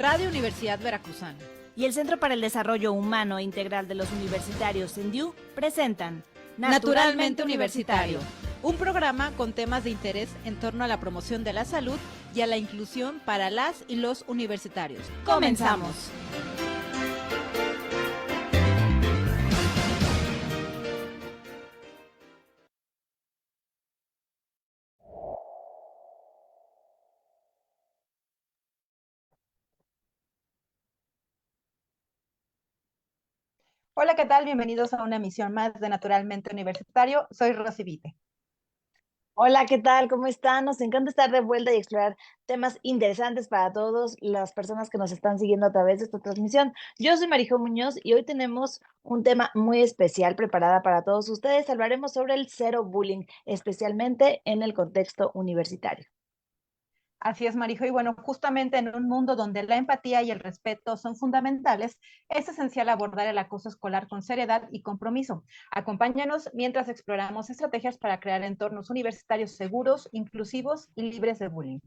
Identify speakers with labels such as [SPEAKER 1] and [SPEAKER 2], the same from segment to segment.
[SPEAKER 1] Radio Universidad Veracruzana
[SPEAKER 2] y el Centro para el Desarrollo Humano e Integral de los Universitarios CENDIU presentan
[SPEAKER 1] Naturalmente Universitario, un programa con temas de interés en torno a la promoción de la salud y a la inclusión para las y los universitarios.
[SPEAKER 2] ¡Comenzamos!
[SPEAKER 1] Hola, ¿qué tal? Bienvenidos a una emisión más de Naturalmente Universitario. Soy Rosy Vite.
[SPEAKER 2] Hola, ¿qué tal? ¿Cómo están? Nos encanta estar de vuelta y explorar temas interesantes para todas las personas que nos están siguiendo a través de esta transmisión. Yo soy Marijo Muñoz y hoy tenemos un tema muy especial preparada para todos ustedes. Hablaremos sobre el cero bullying, especialmente en el contexto universitario.
[SPEAKER 1] Así es, Marijo. Y bueno, justamente en un mundo donde la empatía y el respeto son fundamentales, es esencial abordar el acoso escolar con seriedad y compromiso. Acompáñanos mientras exploramos estrategias para crear entornos universitarios seguros, inclusivos y libres de bullying.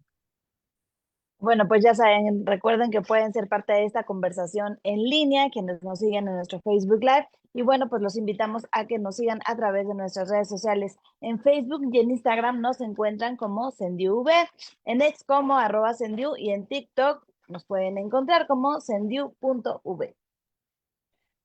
[SPEAKER 2] Bueno, pues ya saben, recuerden que pueden ser parte de esta conversación en línea, quienes nos siguen en nuestro Facebook Live. Y bueno, pues los invitamos a que nos sigan a través de nuestras redes sociales. En Facebook y en Instagram nos encuentran como CendiuV, en X como @Sendiu y en TikTok nos pueden encontrar como sendiu.v.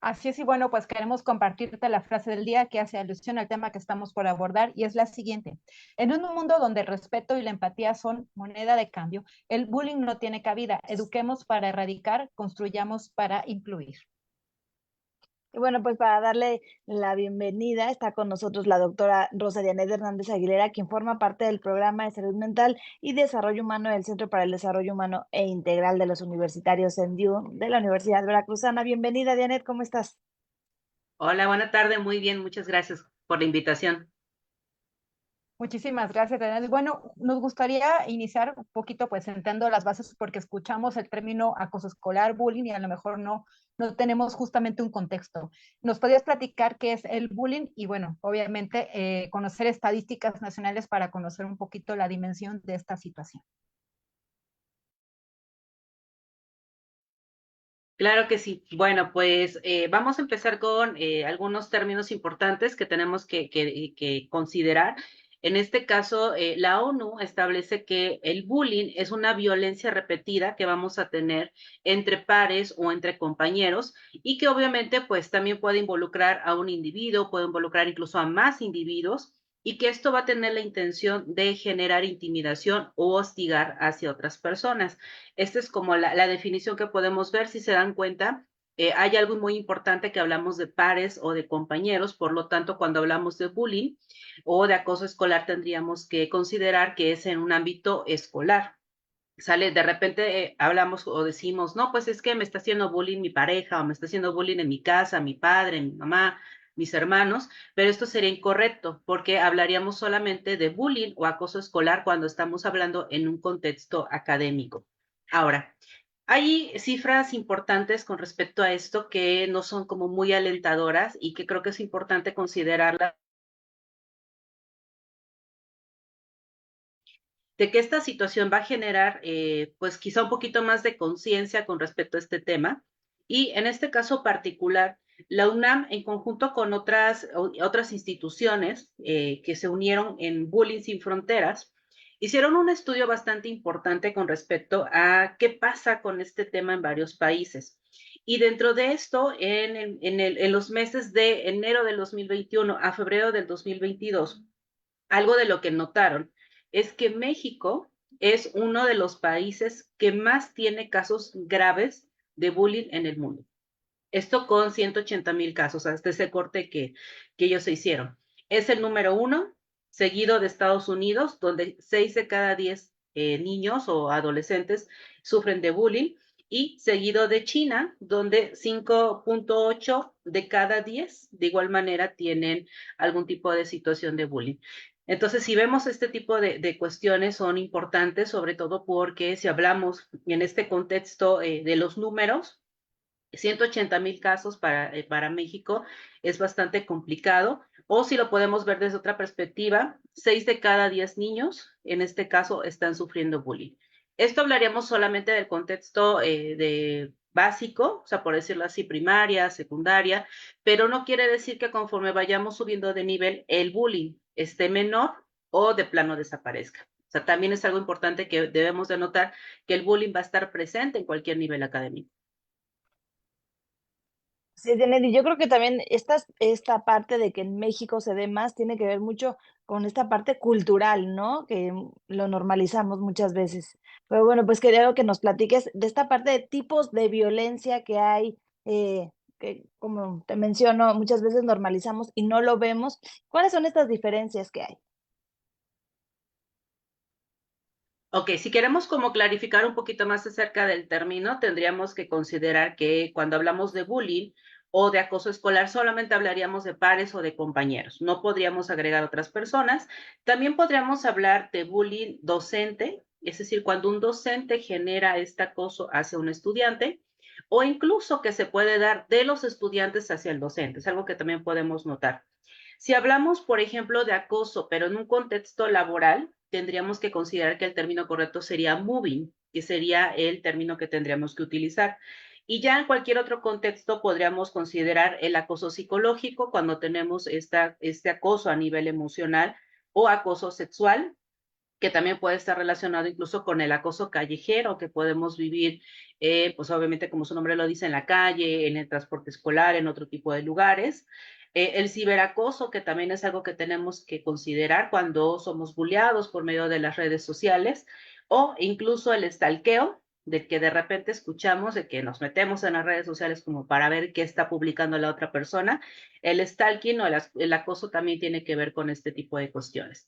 [SPEAKER 1] Así es, y bueno, pues queremos compartirte la frase del día que hace alusión al tema que estamos por abordar y es la siguiente. En un mundo donde el respeto y la empatía son moneda de cambio, el bullying no tiene cabida. Eduquemos para erradicar, construyamos para incluir.
[SPEAKER 2] Y bueno, pues para darle la bienvenida está con nosotros la doctora Rosa Dianet Hernández Aguilera, quien forma parte del programa de salud mental y desarrollo humano del Centro para el Desarrollo Humano e Integral de los Universitarios CENDIU de la Universidad Veracruzana. Bienvenida, Dianet, ¿cómo estás?
[SPEAKER 3] Hola, buena tarde, muy bien, muchas gracias por la invitación.
[SPEAKER 1] Muchísimas gracias, Daniel. Bueno, nos gustaría iniciar un poquito pues sentando las bases porque escuchamos el término acoso escolar, bullying y a lo mejor no tenemos justamente un contexto. ¿Nos podrías platicar qué es el bullying? Y bueno, obviamente conocer estadísticas nacionales para conocer un poquito la dimensión de esta situación.
[SPEAKER 3] Claro que sí. Bueno, pues vamos a empezar con algunos términos importantes que tenemos que considerar. En este caso, la ONU establece que el bullying es una violencia repetida que vamos a tener entre pares o entre compañeros y que obviamente pues también puede involucrar a un individuo, puede involucrar incluso a más individuos y que esto va a tener la intención de generar intimidación o hostigar hacia otras personas. Esta es como la definición que podemos ver. Si se dan cuenta, hay algo muy importante que hablamos de pares o de compañeros, por lo tanto, cuando hablamos de bullying o de acoso escolar, tendríamos que considerar que es en un ámbito escolar. Sale, de repente hablamos o decimos, no, pues es que me está haciendo bullying mi pareja o me está haciendo bullying en mi casa, mi padre, mi mamá, mis hermanos, pero esto sería incorrecto porque hablaríamos solamente de bullying o acoso escolar cuando estamos hablando en un contexto académico. Ahora, hay cifras importantes con respecto a esto que no son como muy alentadoras y que creo que es importante considerarlas de que esta situación va a generar, pues quizá un poquito más de conciencia con respecto a este tema. Y en este caso particular, la UNAM, en conjunto con otras instituciones que se unieron en Bullying Sin Fronteras, hicieron un estudio bastante importante con respecto a qué pasa con este tema en varios países. Y dentro de esto, en los meses de enero del 2021 a febrero del 2022, algo de lo que notaron es que México es uno de los países que más tiene casos graves de bullying en el mundo. Esto con 180,000 casos, hasta ese corte que ellos se hicieron. Es el número uno, seguido de Estados Unidos, donde 6 de cada 10 niños o adolescentes sufren de bullying, y seguido de China, donde 5.8 de cada 10 de igual manera tienen algún tipo de situación de bullying. Entonces, si vemos este tipo de cuestiones son importantes, sobre todo porque si hablamos en este contexto de los números, 180,000 casos para México es bastante complicado, o si lo podemos ver desde otra perspectiva, 6 de cada 10 niños, en este caso, están sufriendo bullying. Esto hablaríamos solamente del contexto de básico, o sea, por decirlo así, primaria, secundaria, pero no quiere decir que conforme vayamos subiendo de nivel, el bullying esté menor o de plano desaparezca. O sea, también es algo importante que debemos de notar que el bullying va a estar presente en cualquier nivel académico.
[SPEAKER 2] Sí, Janet, yo creo que también esta parte de que en México se dé más tiene que ver mucho con esta parte cultural, ¿no? Que lo normalizamos muchas veces. Pero bueno, pues quería que nos platiques de esta parte de tipos de violencia que hay, que como te menciono, muchas veces normalizamos y no lo vemos. ¿Cuáles son estas diferencias que hay?
[SPEAKER 3] Ok, si queremos como clarificar un poquito más acerca del término, tendríamos que considerar que cuando hablamos de bullying o de acoso escolar, solamente hablaríamos de pares o de compañeros. No podríamos agregar otras personas. También podríamos hablar de bullying docente, es decir, cuando un docente genera este acoso hacia un estudiante, o incluso que se puede dar de los estudiantes hacia el docente. Es algo que también podemos notar. Si hablamos, por ejemplo, de acoso, pero en un contexto laboral, tendríamos que considerar que el término correcto sería moving, que sería el término que tendríamos que utilizar. Y ya en cualquier otro contexto podríamos considerar el acoso psicológico cuando tenemos este acoso a nivel emocional o acoso sexual, que también puede estar relacionado incluso con el acoso callejero que podemos vivir, pues obviamente como su nombre lo dice, en la calle, en el transporte escolar, en otro tipo de lugares. El ciberacoso, que también es algo que tenemos que considerar cuando somos bulleados por medio de las redes sociales, o incluso el stalkeo, de que de repente escuchamos, de que nos metemos en las redes sociales como para ver qué está publicando la otra persona. El stalking o el acoso también tiene que ver con este tipo de cuestiones.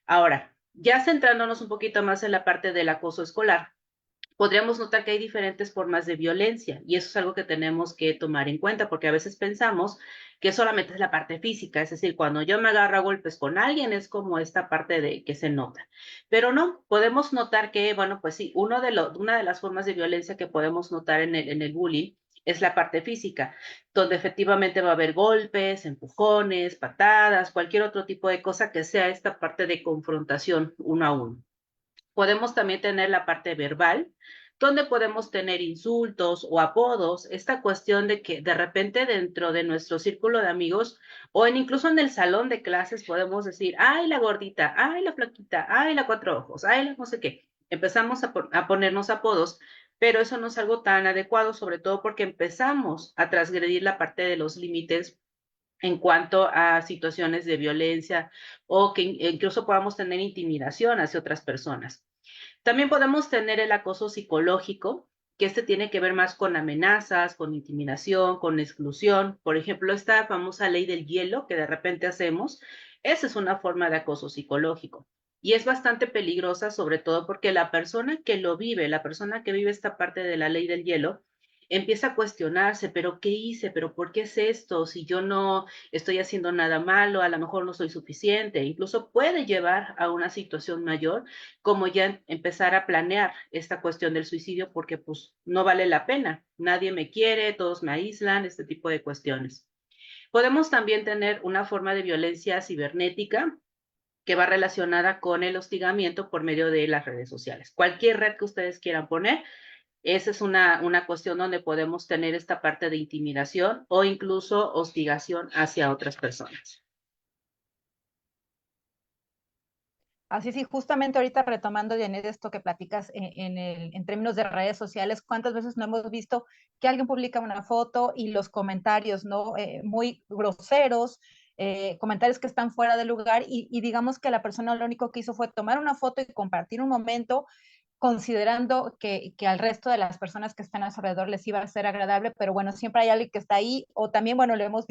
[SPEAKER 3] Ahora, ya centrándonos un poquito más en la parte del acoso escolar, podríamos notar que hay diferentes formas de violencia y eso es algo que tenemos que tomar en cuenta porque a veces pensamos que solamente es la parte física, es decir, cuando yo me agarro a golpes con alguien es como esta parte de que se nota, pero no, podemos notar que, bueno, pues sí, una de las formas de violencia que podemos notar en el bullying es la parte física, donde efectivamente va a haber golpes, empujones, patadas, cualquier otro tipo de cosa que sea esta parte de confrontación uno a uno. Podemos también tener la parte verbal, donde podemos tener insultos o apodos, esta cuestión de que de repente dentro de nuestro círculo de amigos o incluso en el salón de clases podemos decir, ay, la gordita, ay, la flaquita, ay, la cuatro ojos, ay, la no sé qué. Empezamos a ponernos apodos, pero eso no es algo tan adecuado, sobre todo porque empezamos a transgredir la parte de los límites en cuanto a situaciones de violencia o que incluso podamos tener intimidación hacia otras personas. También podemos tener el acoso psicológico, que este tiene que ver más con amenazas, con intimidación, con exclusión. Por ejemplo, esta famosa ley del hielo que de repente hacemos, esa es una forma de acoso psicológico. Y es bastante peligrosa, sobre todo porque la persona que lo vive, la persona que vive esta parte de la ley del hielo, empieza a cuestionarse, pero ¿qué hice? ¿Pero por qué es esto? Si yo no estoy haciendo nada malo, a lo mejor no soy suficiente. Incluso puede llevar a una situación mayor como ya empezar a planear esta cuestión del suicidio porque pues no vale la pena, nadie me quiere, todos me aíslan, este tipo de cuestiones. Podemos también tener una forma de violencia cibernética que va relacionada con el hostigamiento por medio de las redes sociales. Cualquier red que ustedes quieran poner, esa es una cuestión donde podemos tener esta parte de intimidación o incluso hostigación hacia otras personas.
[SPEAKER 1] Así sí, justamente ahorita retomando, Janet, esto que platicas en términos de redes sociales, ¿cuántas veces no hemos visto que alguien publica una foto y los comentarios, ¿no? Muy groseros, comentarios que están fuera de lugar y digamos que la persona lo único que hizo fue tomar una foto y compartir un momento considerando que al resto de las personas que están a su alrededor les iba a ser agradable, pero bueno, siempre hay alguien que está ahí, o también, bueno, lo hemos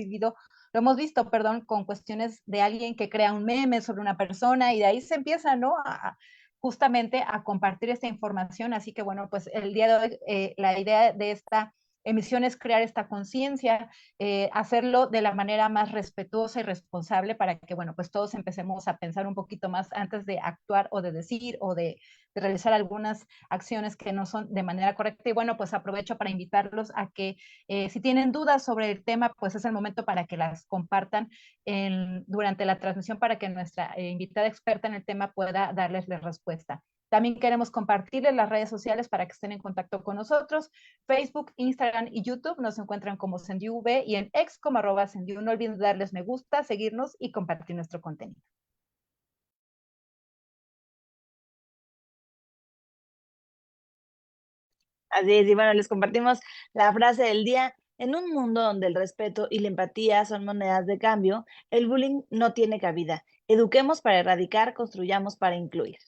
[SPEAKER 1] visto, perdón, con cuestiones de alguien que crea un meme sobre una persona y de ahí se empieza, ¿no? Justamente a compartir esta información, así que bueno, pues el día de hoy la idea de esta emisión es crear esta conciencia, hacerlo de la manera más respetuosa y responsable para que, bueno, pues todos empecemos a pensar un poquito más antes de actuar o de decir o de realizar algunas acciones que no son de manera correcta. Y bueno, pues aprovecho para invitarlos a que si tienen dudas sobre el tema, pues es el momento para que las compartan durante la transmisión para que nuestra invitada experta en el tema pueda darles la respuesta. También queremos compartirles las redes sociales para que estén en contacto con nosotros. Facebook, Instagram y YouTube nos encuentran como SendiuV y en X como @Sendiu. No olviden darles me gusta, seguirnos y compartir nuestro contenido.
[SPEAKER 2] Así es, y bueno, les compartimos la frase del día. En un mundo donde el respeto y la empatía son monedas de cambio, el bullying no tiene cabida. Eduquemos para erradicar, construyamos para incluir.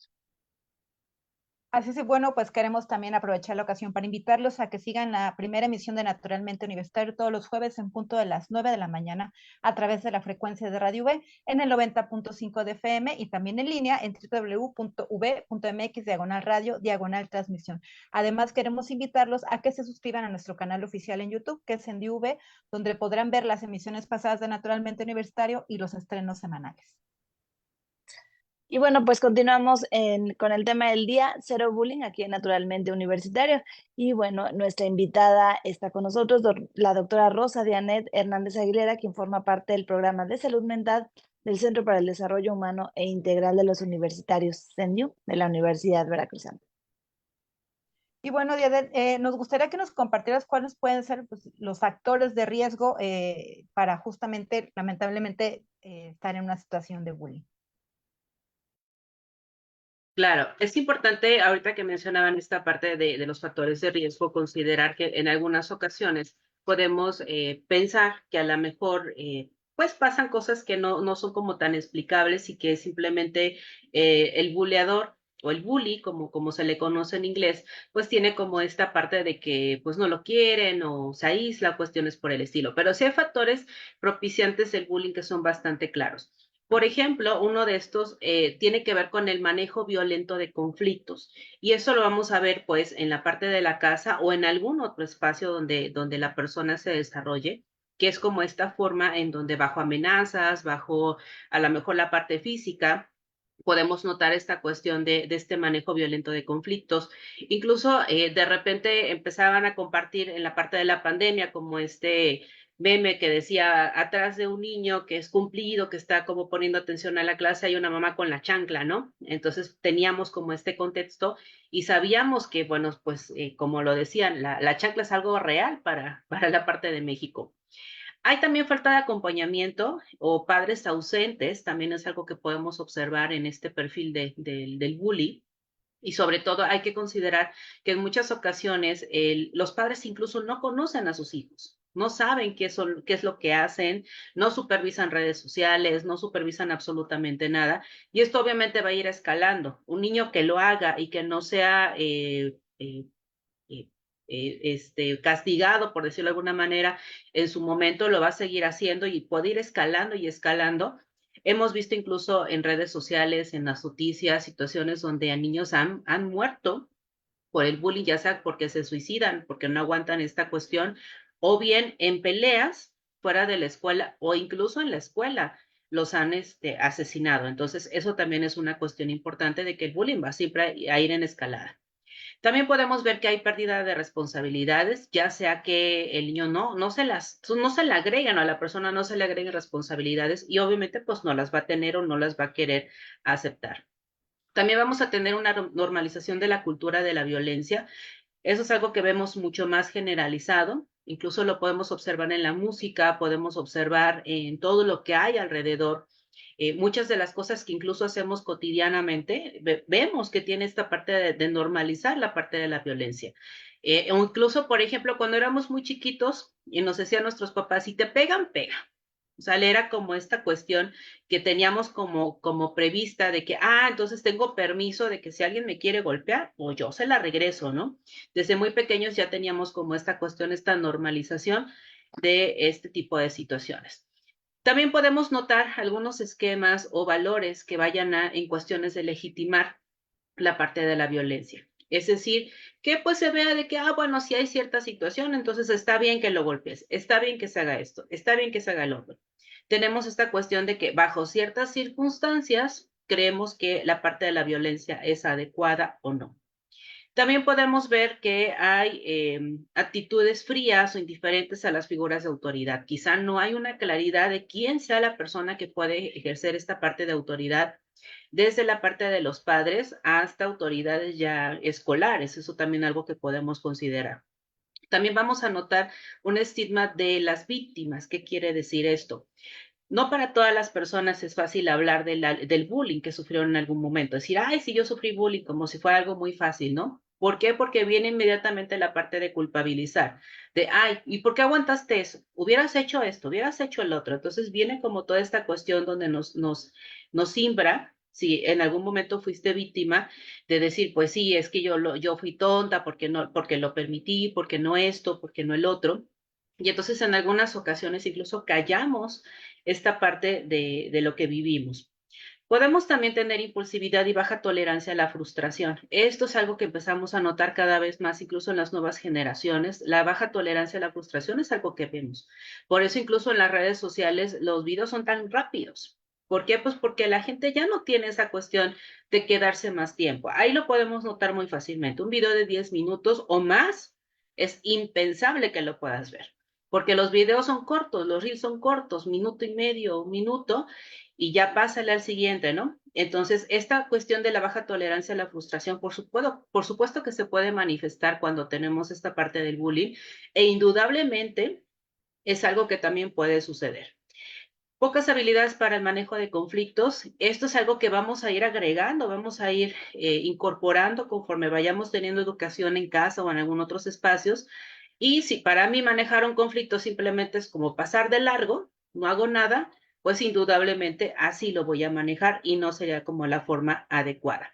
[SPEAKER 1] Así es, bueno, pues queremos también aprovechar la ocasión para invitarlos a que sigan la primera emisión de Naturalmente Universitario todos los jueves en punto de las 9 de la mañana a través de la frecuencia de Radio V en el 90.5 de FM y también en línea en www.v.mx/radio/transmisión. Además, queremos invitarlos a que se suscriban a nuestro canal oficial en YouTube, que es SendiuV, donde podrán ver las emisiones pasadas de Naturalmente Universitario y los estrenos semanales.
[SPEAKER 2] Y bueno, pues continuamos con el tema del día, cero bullying, aquí en Naturalmente Universitario. Y bueno, nuestra invitada está con nosotros, la doctora Rosa Dianet Hernández Aguilera, quien forma parte del programa de salud mental del Centro para el Desarrollo Humano e Integral de los Universitarios, CENIU, de la Universidad Veracruzana.
[SPEAKER 1] Y bueno, Dianet, nos gustaría que nos compartieras cuáles pueden ser pues, los factores de riesgo para justamente, lamentablemente, estar en una situación de bullying.
[SPEAKER 3] Claro, es importante, ahorita que mencionaban esta parte de los factores de riesgo, considerar que en algunas ocasiones podemos pensar que a lo mejor pues pasan cosas que no son como tan explicables y que simplemente el buleador o el bully, como se le conoce en inglés, pues tiene como esta parte de que pues no lo quieren o se aísla, cuestiones por el estilo. Pero sí hay factores propiciantes del bullying que son bastante claros. Por ejemplo, uno de estos tiene que ver con el manejo violento de conflictos y eso lo vamos a ver pues en la parte de la casa o en algún otro espacio donde la persona se desarrolle, que es como esta forma en donde bajo amenazas, bajo a lo mejor la parte física, podemos notar esta cuestión de este manejo violento de conflictos. Incluso de repente empezaban a compartir en la parte de la pandemia como este meme que decía atrás de un niño que es cumplido, que está como poniendo atención a la clase, hay una mamá con la chancla, ¿no? Entonces teníamos como este contexto y sabíamos que, bueno, pues como lo decían, la chancla es algo real para la parte de México. Hay también falta de acompañamiento o padres ausentes, también es algo que podemos observar en este perfil del bully. Y sobre todo hay que considerar que en muchas ocasiones los padres incluso no conocen a sus hijos, no saben qué es lo que hacen, no supervisan redes sociales, no supervisan absolutamente nada. Y esto obviamente va a ir escalando. Un niño que lo haga y que no sea eh, castigado, por decirlo de alguna manera, en su momento lo va a seguir haciendo y puede ir escalando y escalando. Hemos visto incluso en redes sociales, en las noticias, situaciones donde a niños han muerto por el bullying, ya sea porque se suicidan, porque no aguantan esta cuestión, o bien en peleas fuera de la escuela o incluso en la escuela los han asesinado. Entonces, eso también es una cuestión importante de que el bullying va siempre a ir en escalada. También podemos ver que hay pérdida de responsabilidades, ya sea que el niño no se le agregan o a la persona no se le agreguen responsabilidades y obviamente pues no las va a tener o no las va a querer aceptar. También vamos a tener una normalización de la cultura de la violencia. Eso es algo que vemos mucho más generalizado. Incluso lo podemos observar en la música, podemos observar en todo lo que hay alrededor. Muchas de las cosas que incluso hacemos cotidianamente, vemos que tiene esta parte de normalizar la parte de la violencia. O incluso, por ejemplo, cuando éramos muy chiquitos y nos decían nuestros papás, si te pegan, pega. O sea, era como esta cuestión que teníamos como prevista de que, entonces tengo permiso de que si alguien me quiere golpear, o yo se la regreso, ¿no? Desde muy pequeños ya teníamos como esta cuestión, esta normalización de este tipo de situaciones. También podemos notar algunos esquemas o valores que vayan en cuestiones de legitimar la parte de la violencia. Es decir, que pues se vea de que, bueno, si hay cierta situación, entonces está bien que lo golpes, está bien que se haga esto, está bien que se haga el otro. Tenemos esta cuestión de que bajo ciertas circunstancias creemos que la parte de la violencia es adecuada o no. También podemos ver que hay actitudes frías o indiferentes a las figuras de autoridad. Quizá no hay una claridad de quién sea la persona que puede ejercer esta parte de autoridad desde la parte de los padres hasta autoridades ya escolares. Eso también es algo que podemos considerar. También vamos a notar un estigma de las víctimas. ¿Qué quiere decir esto? No para todas las personas es fácil hablar del bullying que sufrieron en algún momento. Decir, ay, sí, yo sufrí bullying, como si fuera algo muy fácil, ¿no? ¿Por qué? Porque viene inmediatamente la parte de culpabilizar, de, ay, ¿y por qué aguantaste eso? Hubieras hecho esto, hubieras hecho el otro. Entonces viene como toda esta cuestión donde nos simbra, si en algún momento fuiste víctima, de decir, pues sí, es que yo fui tonta porque lo permití, porque no esto, porque no el otro. Y entonces en algunas ocasiones incluso callamos esta parte de lo que vivimos. Podemos también tener impulsividad y baja tolerancia a la frustración. Esto es algo que empezamos a notar cada vez más, incluso en las nuevas generaciones. La baja tolerancia a la frustración es algo que vemos. Por eso incluso en las redes sociales los videos son tan rápidos. ¿Por qué? Pues porque la gente ya no tiene esa cuestión de quedarse más tiempo. Ahí lo podemos notar muy fácilmente. Un video de 10 minutos o más es impensable que lo puedas ver, porque los videos son cortos, los reels son cortos, minuto y medio, un minuto, y ya pásale al siguiente, ¿no? Entonces, esta cuestión de la baja tolerancia a la frustración, por supuesto que se puede manifestar cuando tenemos esta parte del bullying, e indudablemente es algo que también puede suceder. Pocas habilidades para el manejo de conflictos. Esto es algo que vamos a ir agregando, vamos a ir incorporando conforme vayamos teniendo educación en casa o en algún otros espacios. Y si para mí manejar un conflicto simplemente es como pasar de largo, no hago nada, pues indudablemente así lo voy a manejar y no sería como la forma adecuada.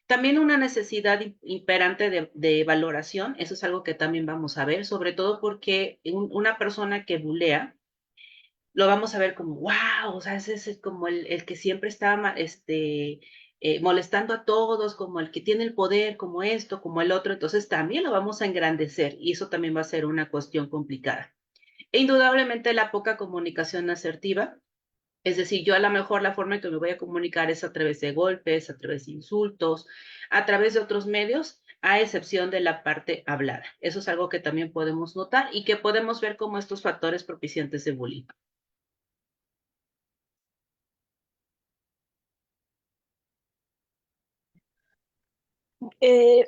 [SPEAKER 3] También una necesidad imperante de valoración, eso es algo que también vamos a ver, sobre todo porque una persona que bulea, lo vamos a ver como, wow, o sea, ese es como el que siempre está molestando a todos, como el que tiene el poder, como esto, como el otro, entonces también lo vamos a engrandecer y eso también va a ser una cuestión complicada. E indudablemente la poca comunicación asertiva, es decir, yo a lo mejor la forma en que me voy a comunicar es a través de golpes, a través de insultos, a través de otros medios, a excepción de la parte hablada. Eso es algo que también podemos notar y que podemos ver como estos factores propiciantes de bullying.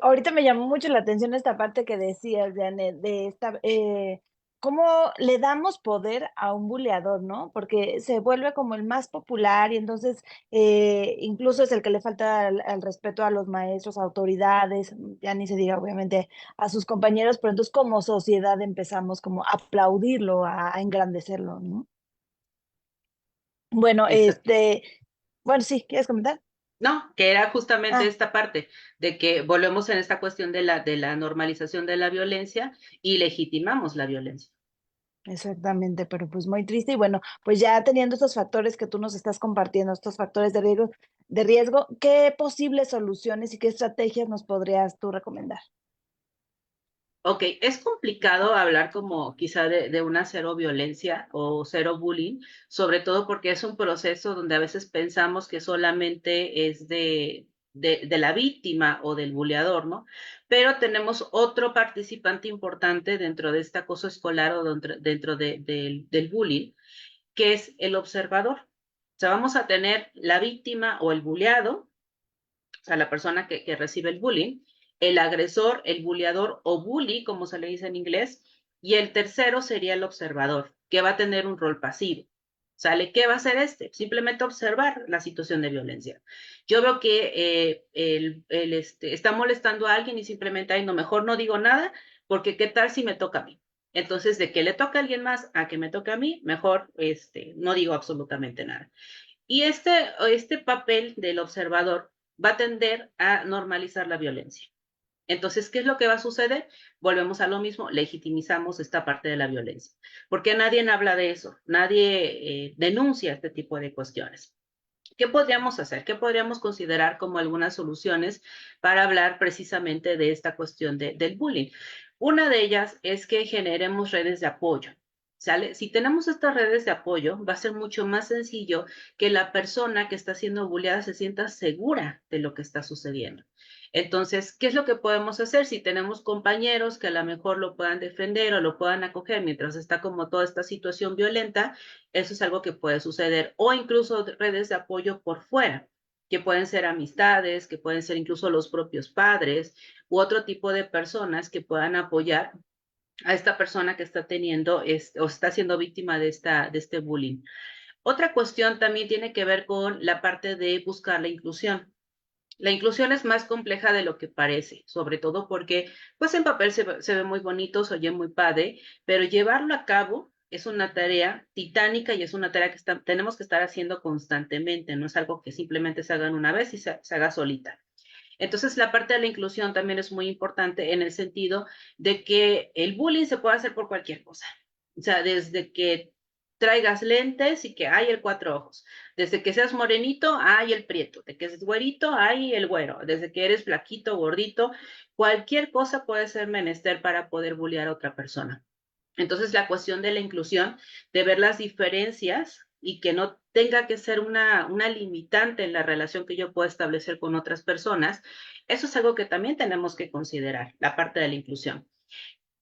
[SPEAKER 2] Ahorita me llamó mucho la atención esta parte que decías, Janet, de esta, cómo le damos poder a un buleador, ¿no? Porque se vuelve como el más popular y entonces incluso es el que le falta al respeto a los maestros, autoridades, ya ni se diga obviamente a sus compañeros, pero entonces como sociedad empezamos como a aplaudirlo, a engrandecerlo, ¿no? Bueno,
[SPEAKER 3] Exacto.
[SPEAKER 2] bueno, sí, ¿quieres comentar?
[SPEAKER 3] No, que era justamente
[SPEAKER 2] Ah.
[SPEAKER 3] esta parte de que volvemos en esta cuestión de la normalización de la violencia y legitimamos la violencia.
[SPEAKER 2] Exactamente, pero pues muy triste y bueno, pues ya teniendo estos factores que tú nos estás compartiendo, estos factores de riesgo, ¿qué posibles soluciones y qué estrategias nos podrías tú recomendar?
[SPEAKER 3] Ok, es complicado hablar como quizá de una cero violencia o cero bullying, sobre todo porque es un proceso donde a veces pensamos que solamente es de la víctima o del buleador, ¿no? Pero tenemos otro participante importante dentro de este acoso escolar o dentro del bullying, que es el observador. O sea, vamos a tener la víctima o el buleado, o sea, la persona que recibe el bullying, el agresor, el bulleador o bully, como se le dice en inglés, y el tercero sería el observador, que va a tener un rol pasivo. ¿Sale? ¿Qué va a hacer este? Simplemente observar la situación de violencia. Yo veo que está molestando a alguien y simplemente, ay, no, mejor no digo nada, porque qué tal si me toca a mí. Entonces, de que le toca a alguien más a que me toque a mí, mejor no digo absolutamente nada. Y este papel del observador va a tender a normalizar la violencia. Entonces, ¿qué es lo que va a suceder? Volvemos a lo mismo, legitimizamos esta parte de la violencia, porque nadie habla de eso, nadie denuncia este tipo de cuestiones. ¿Qué podríamos hacer? ¿Qué podríamos considerar como algunas soluciones para hablar precisamente de esta cuestión del bullying? Una de ellas es que generemos redes de apoyo. ¿Sale? Si tenemos estas redes de apoyo, va a ser mucho más sencillo que la persona que está siendo bulleada se sienta segura de lo que está sucediendo. Entonces, ¿qué es lo que podemos hacer? Si tenemos compañeros que a lo mejor lo puedan defender o lo puedan acoger mientras está como toda esta situación violenta, eso es algo que puede suceder. O incluso redes de apoyo por fuera. que pueden ser amistades, que pueden ser incluso los propios padres u otro tipo de personas que puedan apoyar a esta persona que está teniendo o está siendo víctima de este bullying. Otra cuestión también tiene que ver con la parte de buscar la inclusión. La inclusión es más compleja de lo que parece, sobre todo porque, pues en papel se ve muy bonito, se oye muy padre, pero llevarlo a cabo es una tarea titánica y es una tarea que tenemos que estar haciendo constantemente, no es algo que simplemente se hagan una vez y se haga solita. Entonces, la parte de la inclusión también es muy importante en el sentido de que el bullying se puede hacer por cualquier cosa. O sea, desde que traigas lentes y que hay el cuatro ojos. Desde que seas morenito, hay el prieto. De que es güerito, hay el güero. Desde que eres flaquito, gordito, cualquier cosa puede ser menester para poder bullear a otra persona. Entonces, la cuestión de la inclusión, de ver las diferencias y que no tenga que ser una limitante en la relación que yo pueda establecer con otras personas, eso es algo que también tenemos que considerar, la parte de la inclusión.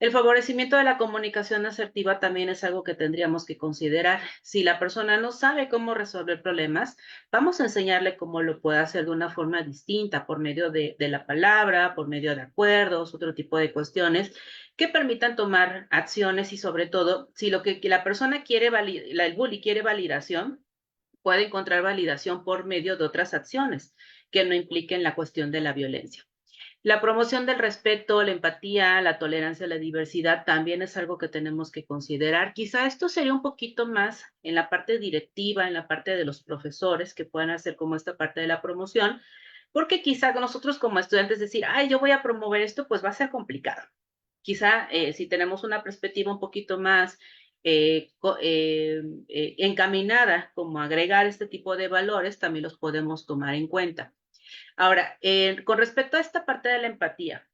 [SPEAKER 3] El favorecimiento de la comunicación asertiva también es algo que tendríamos que considerar. Si la persona no sabe cómo resolver problemas, vamos a enseñarle cómo lo puede hacer de una forma distinta, por medio de la palabra, por medio de acuerdos, otro tipo de cuestiones que permitan tomar acciones y sobre todo, si lo que la persona quiere, el bully quiere validación, puede encontrar validación por medio de otras acciones que no impliquen la cuestión de la violencia. La promoción del respeto, la empatía, la tolerancia a la diversidad también es algo que tenemos que considerar. Quizá esto sería un poquito más en la parte directiva, en la parte de los profesores que puedan hacer como esta parte de la promoción, porque quizá nosotros como estudiantes decir, ay, yo voy a promover esto, pues va a ser complicado. Quizá si tenemos una perspectiva un poquito más encaminada como agregar este tipo de valores, también los podemos tomar en cuenta. Ahora, con respecto a esta parte de la empatía,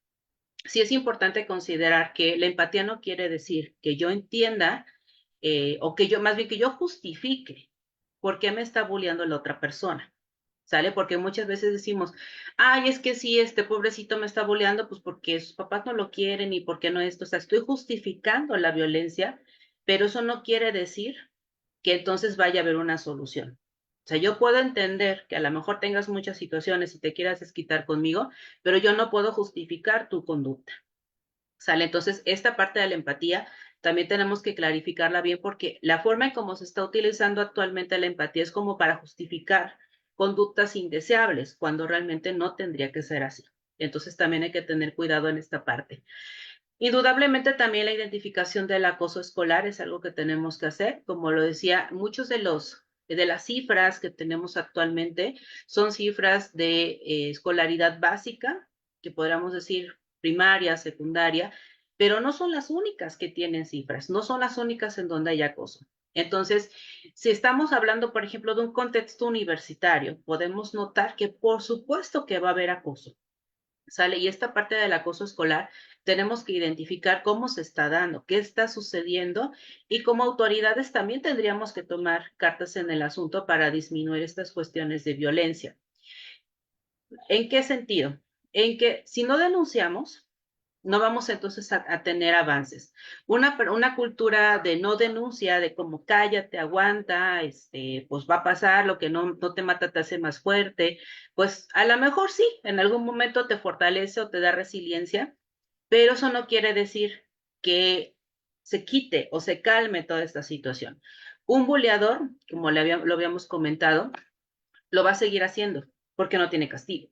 [SPEAKER 3] sí es importante considerar que la empatía no quiere decir que yo entienda o que yo, más bien que yo justifique por qué me está bulleando la otra persona. ¿Sale? Porque muchas veces decimos, ay, es que sí, este pobrecito me está bulleando, pues porque sus papás no lo quieren y por qué no esto. O sea, estoy justificando la violencia, pero eso no quiere decir que entonces vaya a haber una solución. O sea, yo puedo entender que a lo mejor tengas muchas situaciones y te quieras desquitar conmigo, pero yo no puedo justificar tu conducta. ¿Sale? Entonces, esta parte de la empatía también tenemos que clarificarla bien porque la forma en cómo se está utilizando actualmente la empatía es como para justificar conductas indeseables, cuando realmente no tendría que ser así. Entonces, también hay que tener cuidado en esta parte. Indudablemente también la identificación del acoso escolar es algo que tenemos que hacer. Como lo decía, muchos de las cifras que tenemos actualmente son cifras de escolaridad básica, que podríamos decir primaria, secundaria, pero no son las únicas que tienen cifras, no son las únicas en donde hay acoso. Entonces, si estamos hablando, por ejemplo, de un contexto universitario, podemos notar que por supuesto que va a haber acoso. ¿Sale? Y esta parte del acoso escolar tenemos que identificar cómo se está dando, qué está sucediendo y como autoridades también tendríamos que tomar cartas en el asunto para disminuir estas cuestiones de violencia. ¿En qué sentido? En que si no denunciamos, no vamos entonces a tener avances. Una cultura de no denuncia, de como cállate, aguanta, pues va a pasar, lo que no te mata te hace más fuerte, pues a lo mejor sí, en algún momento te fortalece o te da resiliencia, pero eso no quiere decir que se quite o se calme toda esta situación. Un buleador, como lo habíamos comentado, lo va a seguir haciendo porque no tiene castigo.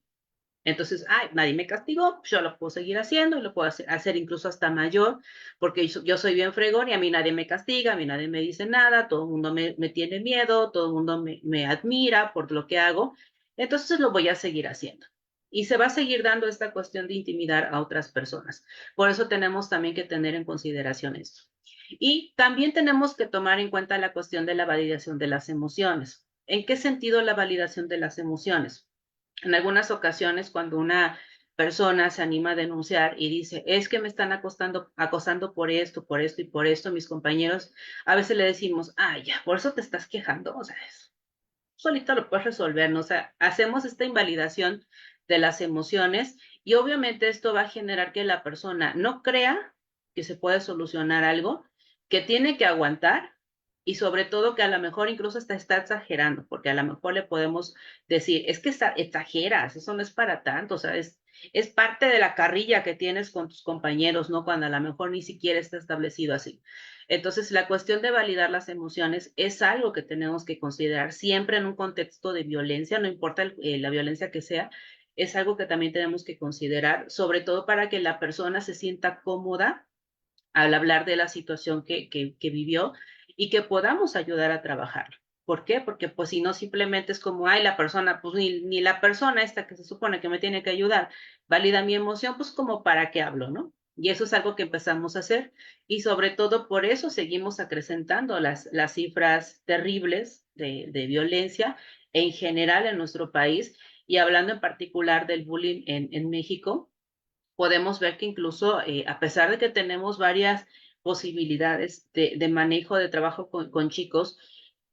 [SPEAKER 3] Entonces, ay, nadie me castigó, yo lo puedo seguir haciendo y lo puedo hacer incluso hasta mayor, porque yo soy bien fregón y a mí nadie me castiga, a mí nadie me dice nada, todo el mundo me tiene miedo, todo el mundo me admira por lo que hago, entonces lo voy a seguir haciendo. Y se va a seguir dando esta cuestión de intimidar a otras personas. Por eso tenemos también que tener en consideración esto. Y también tenemos que tomar en cuenta la cuestión de la validación de las emociones. ¿En qué sentido la validación de las emociones? En algunas ocasiones, cuando una persona se anima a denunciar y dice, es que me están acosando por esto y por esto, mis compañeros, a veces le decimos, ay, ya, por eso te estás quejando, o sea, solito lo puedes resolver, ¿no? O sea, hacemos esta invalidación de las emociones y obviamente esto va a generar que la persona no crea que se puede solucionar algo, que tiene que aguantar y sobre todo que a lo mejor incluso hasta está exagerando, porque a lo mejor le podemos decir, es que exageras, eso no es para tanto, o sea, es parte de la carrilla que tienes con tus compañeros, ¿no? Cuando a lo mejor ni siquiera está establecido así. Entonces, la cuestión de validar las emociones es algo que tenemos que considerar siempre en un contexto de violencia, no importa la violencia que sea, es algo que también tenemos que considerar, sobre todo para que la persona se sienta cómoda al hablar de la situación que vivió y que podamos ayudar a trabajar. ¿Por qué? Porque pues si no simplemente es como, ay, la persona, pues ni la persona esta que se supone que me tiene que ayudar valida mi emoción, pues como para qué hablo, ¿no? Y eso es algo que empezamos a hacer y sobre todo por eso seguimos acrecentando las cifras terribles de violencia en general en nuestro país y hablando en particular del bullying en México, podemos ver que incluso a pesar de que tenemos varias posibilidades de manejo de trabajo con chicos,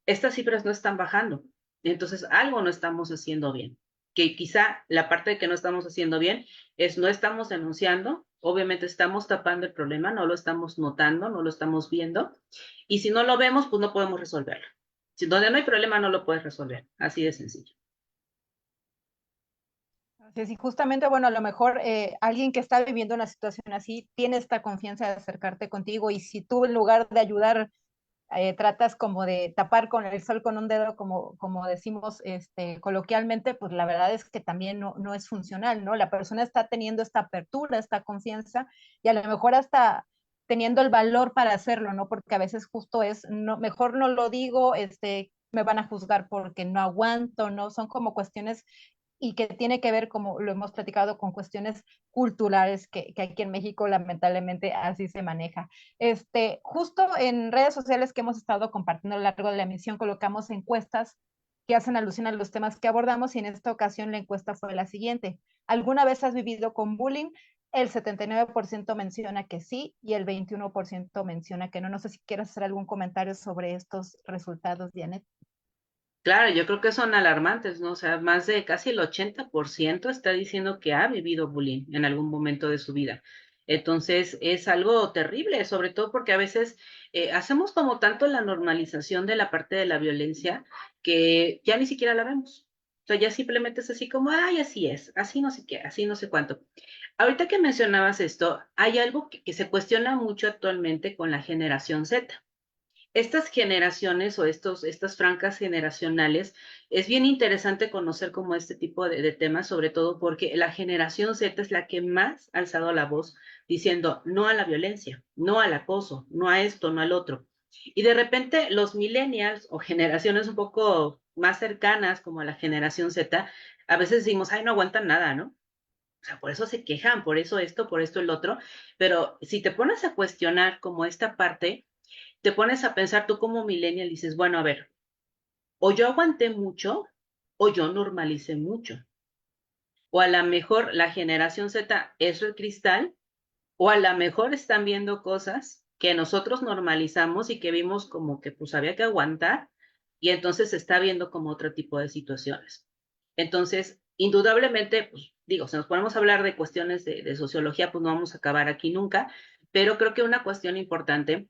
[SPEAKER 3] estas cifras no están bajando. Entonces, algo no estamos haciendo bien. Que quizá la parte de que no estamos haciendo bien es no estamos denunciando, obviamente estamos tapando el problema, no lo estamos notando, no lo estamos viendo, y si no lo vemos, pues no podemos resolverlo. Si donde no hay problema, no lo puedes resolver. Así de sencillo.
[SPEAKER 1] Así es, y justamente, bueno, a lo mejor alguien que está viviendo una situación así tiene esta confianza de acercarte contigo y si tú en lugar de ayudar tratas como de tapar con el sol con un dedo, como decimos coloquialmente, pues la verdad es que también no es funcional, ¿no? La persona está teniendo esta apertura, esta confianza y a lo mejor hasta teniendo el valor para hacerlo, ¿no? Porque a veces justo es, no, mejor no lo digo, me van a juzgar porque no aguanto, ¿no? Son como cuestiones y que tiene que ver, como lo hemos platicado, con cuestiones culturales que aquí en México lamentablemente así se maneja. Justo en redes sociales que hemos estado compartiendo a lo largo de la emisión, colocamos encuestas que hacen alusión a los temas que abordamos y en esta ocasión la encuesta fue la siguiente. ¿Alguna vez has vivido con bullying? El 79% menciona que sí y el 21% menciona que no. No sé si quieres hacer algún comentario sobre estos resultados, Janet.
[SPEAKER 3] Claro, yo creo que son alarmantes, ¿no? O sea, más de casi el 80% está diciendo que ha vivido bullying en algún momento de su vida. Entonces, es algo terrible, sobre todo porque a veces hacemos como tanto la normalización de la parte de la violencia que ya ni siquiera la vemos. O sea, ya simplemente es así como, ay, así es, así no sé qué, así no sé cuánto. Ahorita que mencionabas esto, hay algo que se cuestiona mucho actualmente con la generación Z. Estas generaciones o estas francas generacionales, es bien interesante conocer como este tipo de temas, sobre todo porque la generación Z es la que más ha alzado la voz diciendo no a la violencia, no al acoso, no a esto, no al otro. Y de repente los millennials o generaciones un poco más cercanas como a la generación Z, a veces decimos, ay, no aguantan nada, ¿no? O sea, por eso se quejan, por eso esto, por esto el otro. Pero si te pones a cuestionar como esta parte, te pones a pensar tú como millennial y dices, bueno, a ver, o yo aguanté mucho o yo normalicé mucho. O a lo mejor la generación Z es el cristal, o a lo mejor están viendo cosas que nosotros normalizamos y que vimos como que pues había que aguantar y entonces se está viendo como otro tipo de situaciones. Entonces, indudablemente, pues digo, si nos ponemos a hablar de cuestiones de sociología, pues no vamos a acabar aquí nunca, pero creo que una cuestión importante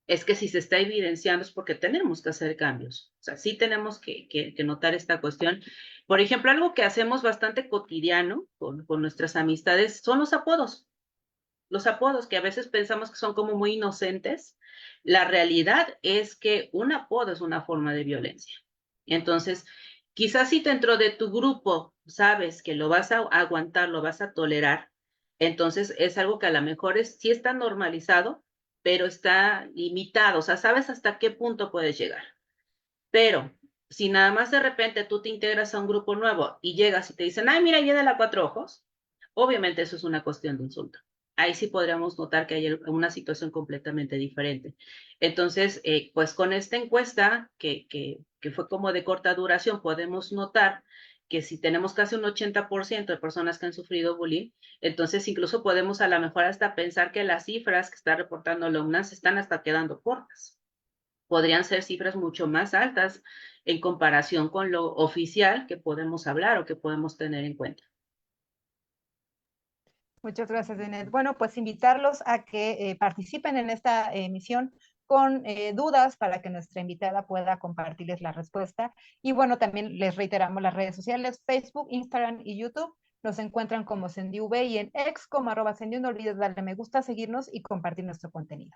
[SPEAKER 3] es que si se está evidenciando es porque tenemos que hacer cambios. O sea, sí tenemos que notar esta cuestión. Por ejemplo, algo que hacemos bastante cotidiano con nuestras amistades son los apodos. Los apodos que a veces pensamos que son como muy inocentes. La realidad es que un apodo es una forma de violencia. Entonces, quizás si dentro de tu grupo sabes que lo vas a aguantar, lo vas a tolerar, entonces es algo que a lo mejor sí está normalizado, pero está limitado, o sea, sabes hasta qué punto puedes llegar. Pero si nada más de repente tú te integras a un grupo nuevo y llegas y te dicen, ay, mira, viene la cuatro ojos, obviamente eso es una cuestión de insulto. Ahí sí podríamos notar que hay una situación completamente diferente. Entonces, pues con esta encuesta, que fue como de corta duración, podemos notar que si tenemos casi un 80% de personas que han sufrido bullying, entonces incluso podemos a lo mejor hasta pensar que las cifras que está reportando la UNAM se están hasta quedando cortas. Podrían ser cifras mucho más altas en comparación con lo oficial que podemos hablar o que podemos tener en cuenta.
[SPEAKER 1] Muchas gracias, Janet. Bueno, pues invitarlos a que participen en esta emisión con dudas para que nuestra invitada pueda compartirles la respuesta. Y bueno, también les reiteramos las redes sociales, Facebook, Instagram y YouTube. Nos encuentran como SendiV y en X como @Sendiu. No olvides darle me gusta, seguirnos y compartir nuestro contenido.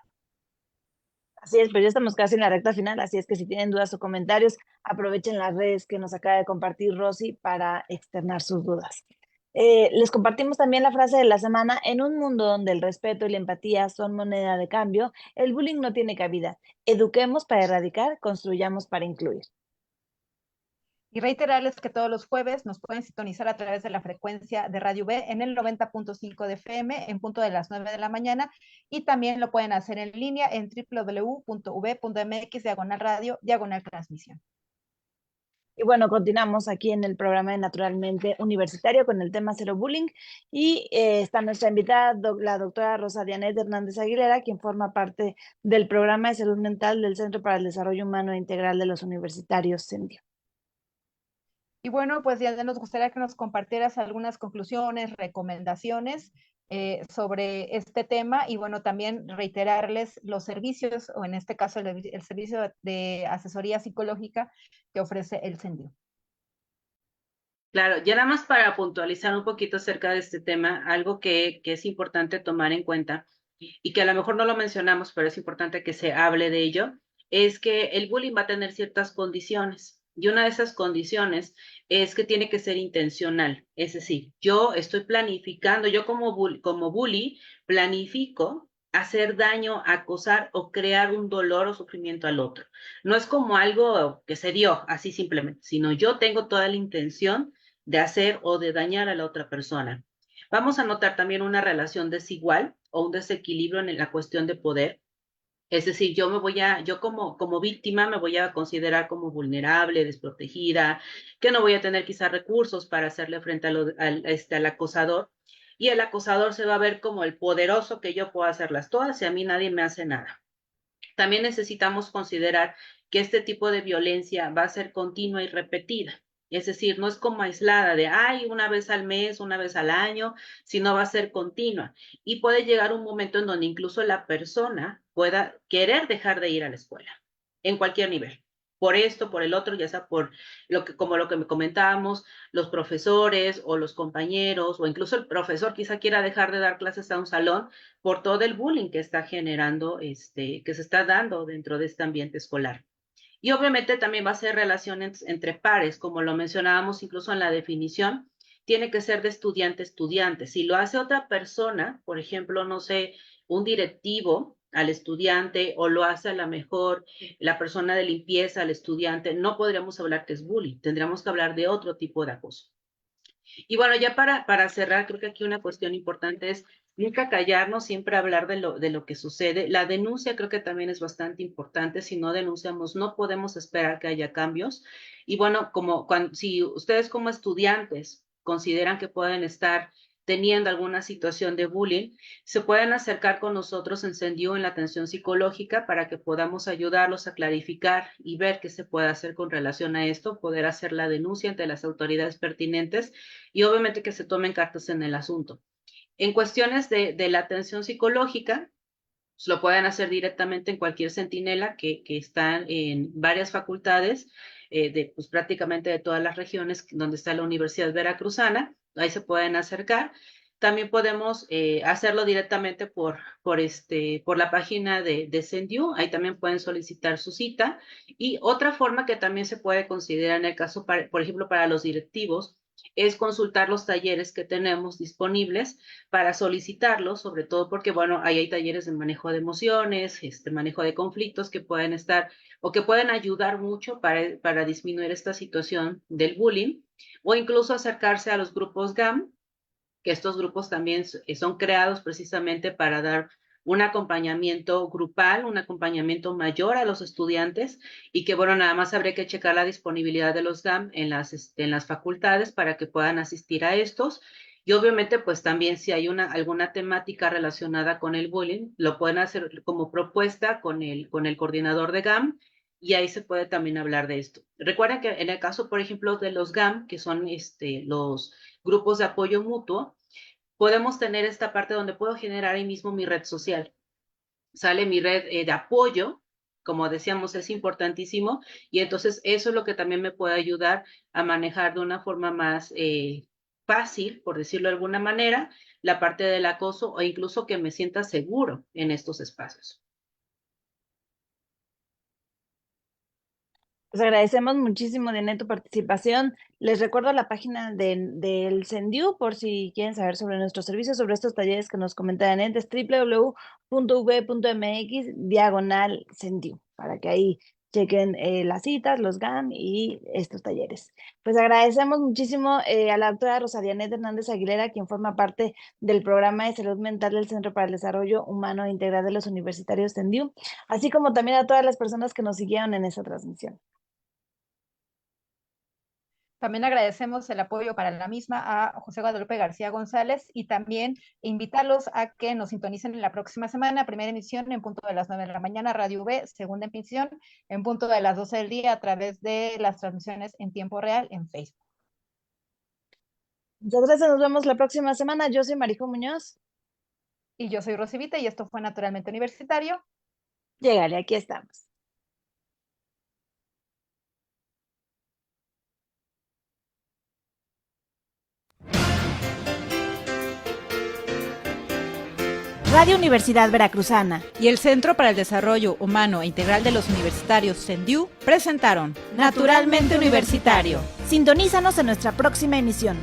[SPEAKER 2] Así es, pues ya estamos casi en la recta final, así es que si tienen dudas o comentarios, aprovechen las redes que nos acaba de compartir Rosy para externar sus dudas. Les compartimos también la frase de la semana: en un mundo donde el respeto y la empatía son moneda de cambio, el bullying no tiene cabida. Eduquemos para erradicar, construyamos para incluir.
[SPEAKER 1] Y reiterarles que todos los jueves nos pueden sintonizar a través de la frecuencia de Radio V en el 90.5 de FM en punto de las 9 de la mañana, y también lo pueden hacer en línea en www.v.mx/radio/transmisión.
[SPEAKER 2] Y bueno, continuamos aquí en el programa de Naturalmente Universitario con el tema Cero Bullying y está nuestra invitada, la doctora Rosa Dianet Hernández Aguilera, quien forma parte del programa de salud mental del Centro para el Desarrollo Humano e Integral de los Universitarios CENDIO.
[SPEAKER 1] Y bueno, pues ya nos gustaría que nos compartieras algunas conclusiones, recomendaciones sobre este tema, y bueno, también reiterarles los servicios, o en este caso el servicio de asesoría psicológica que ofrece el CENDIO.
[SPEAKER 3] Claro, ya nada más para puntualizar un poquito acerca de este tema, algo que es importante tomar en cuenta y que a lo mejor no lo mencionamos, pero es importante que se hable de ello, es que el bullying va a tener ciertas condiciones. Y una de esas condiciones es que tiene que ser intencional. Es decir, yo estoy planificando, yo como bully planifico hacer daño, acosar o crear un dolor o sufrimiento al otro. No es como algo que se dio así simplemente, sino yo tengo toda la intención de hacer o de dañar a la otra persona. Vamos a notar también una relación desigual o un desequilibrio en la cuestión de poder. Es decir, yo como víctima me voy a considerar como vulnerable, desprotegida, que no voy a tener quizás recursos para hacerle frente al acosador. Y el acosador se va a ver como el poderoso, que yo puedo hacerlas todas y a mí nadie me hace nada. También necesitamos considerar que este tipo de violencia va a ser continua y repetida. Es decir, no es como aislada de, ay, una vez al mes, una vez al año, sino va a ser continua. Y puede llegar un momento en donde incluso la persona pueda querer dejar de ir a la escuela, en cualquier nivel. Por esto, por el otro, ya sea por como lo que me comentábamos, los profesores o los compañeros, o incluso el profesor quizá quiera dejar de dar clases a un salón por todo el bullying que está generando, que se está dando dentro de este ambiente escolar. Y obviamente también va a ser relaciones entre pares, como lo mencionábamos incluso en la definición, tiene que ser de estudiante a estudiante. Si lo hace otra persona, por ejemplo, no sé, un directivo al estudiante, o lo hace a lo mejor la persona de limpieza al estudiante, no podríamos hablar que es bullying, tendríamos que hablar de otro tipo de acoso. Y bueno, ya para cerrar, creo que aquí una cuestión importante es nunca callarnos, siempre hablar de lo que sucede. La denuncia creo que también es bastante importante. Si no denunciamos, no podemos esperar que haya cambios. Y bueno, si ustedes como estudiantes consideran que pueden estar teniendo alguna situación de bullying, se pueden acercar con nosotros en CENDIU en la atención psicológica para que podamos ayudarlos a clarificar y ver qué se puede hacer con relación a esto, poder hacer la denuncia ante las autoridades pertinentes y obviamente que se tomen cartas en el asunto. En cuestiones de la atención psicológica, pues lo pueden hacer directamente en cualquier centinela que están en varias facultades, pues prácticamente de todas las regiones donde está la Universidad Veracruzana. Ahí se pueden acercar. También podemos hacerlo directamente por la página de CENDIU. Ahí también pueden solicitar su cita. Y otra forma que también se puede considerar en el caso, por ejemplo, para los directivos, es consultar los talleres que tenemos disponibles para solicitarlos, sobre todo porque, bueno, ahí hay talleres de manejo de emociones, manejo de conflictos que pueden estar o que pueden ayudar mucho para disminuir esta situación del bullying, o incluso acercarse a los grupos GAM, que estos grupos también son creados precisamente para dar un acompañamiento grupal, un acompañamiento mayor a los estudiantes, y que, bueno, nada más habría que checar la disponibilidad de los GAM en las facultades para que puedan asistir a estos. Y obviamente, pues también si hay alguna temática relacionada con el bullying, lo pueden hacer como propuesta con el coordinador de GAM, y ahí se puede también hablar de esto. Recuerden que en el caso, por ejemplo, de los GAM, que son los grupos de apoyo mutuo, podemos tener esta parte donde puedo generar ahí mismo mi red social. sale mi red de apoyo, como decíamos, es importantísimo, y entonces eso es lo que también me puede ayudar a manejar de una forma más fácil, por decirlo de alguna manera, la parte del acoso o incluso que me sienta seguro en estos espacios.
[SPEAKER 2] Pues agradecemos muchísimo, Diana, tu participación. Les recuerdo la página del CENDIU por si quieren saber sobre nuestros servicios, sobre estos talleres que nos comenta Janet, es www.v.mx/CENDIU, para que ahí chequen las citas, los GAM y estos talleres. Pues agradecemos muchísimo a la doctora Rosa Dianet Hernández Aguilera, quien forma parte del programa de salud mental del Centro para el Desarrollo Humano e Integral de los Universitarios CENDIU, así como también a todas las personas que nos siguieron en esta transmisión.
[SPEAKER 1] También agradecemos el apoyo para la misma a José Guadalupe García González y también invitarlos a que nos sintonicen en la próxima semana, primera emisión en punto de las 9 de la mañana, Radio V, segunda emisión en punto de las 12 del día a través de las transmisiones en tiempo real en Facebook.
[SPEAKER 2] Muchas gracias, nos vemos la próxima semana. Yo soy Marijo Muñoz.
[SPEAKER 1] Y yo soy Rosy Vita y esto fue Naturalmente Universitario.
[SPEAKER 2] Llegale, aquí estamos.
[SPEAKER 4] Radio Universidad Veracruzana
[SPEAKER 5] y el Centro para el Desarrollo Humano e Integral de los Universitarios CENDIU presentaron
[SPEAKER 4] Naturalmente Universitario. Sintonízanos en nuestra próxima emisión.